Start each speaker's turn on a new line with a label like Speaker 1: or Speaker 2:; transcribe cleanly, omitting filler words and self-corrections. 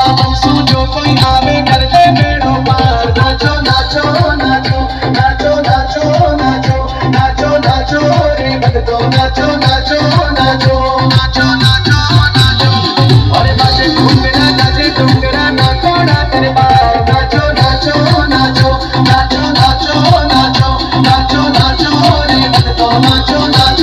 Speaker 1: सावन सूझो कोई आवे कर दे बेड़ो पार। नाचो नाचो नाचो नाचो नाचो नाचो नाचो नाचो रे भक्तो नाचो नाचो नाचो नाचो नाचो नाचो। अरे बाजे घुंगरा नाचे डुंगरा नाचो ना दरबार। नाचो नाचो नाचो नाचो नाचो नाचो नाचो नाचो रे भक्तो नाचो नाचो